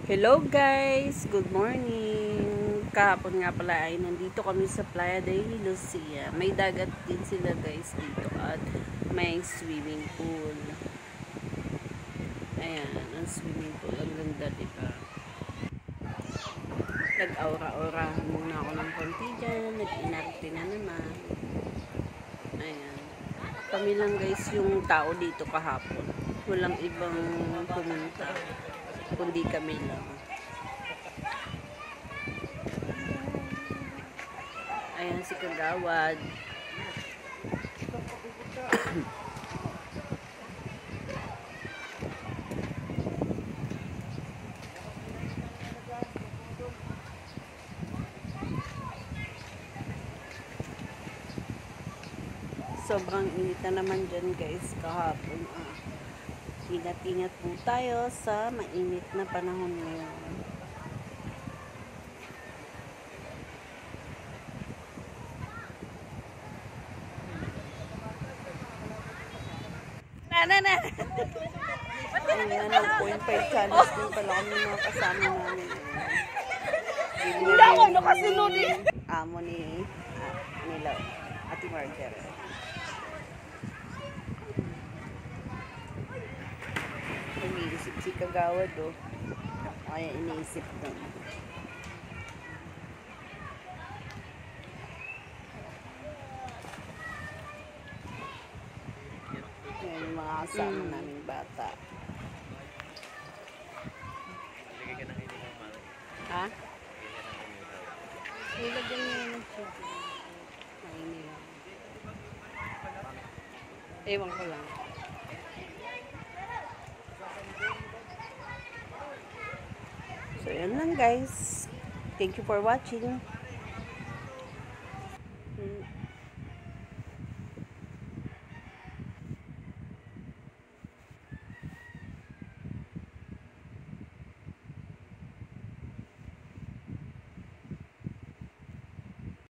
Hello guys! Good morning! Kahapon nga pala ay nandito kami sa Playa de Lucia. May dagat din sila guys dito at may swimming pool. Ayan, ang swimming pool. Ang ganda, diba? Nag-aura-aurahan muna ako ng konti dyan. Nag-inarte na naman. Ayan. Kami lang guys yung tao dito kahapon. Walang ibang pumunta. Kundi kami lang. Ayan si Kagawad. Sobrang init na naman dyan guys kahapon. Ingat-ingat po tayo sa mainit na panahon ngayon. Na! Ayan, 1.5 channels din pala kami mga kasama namin. Hindi ako nakasunod eh. Amo ni nila, Ate Margaret. Iniisip si Kagawad Kaya iniisip nun. Yan yung mga kasama naming bata. Ha? Nilagyan niya yung siya. Maini lang. Ewan ko lang. So, yan lang guys. Thank you for watching.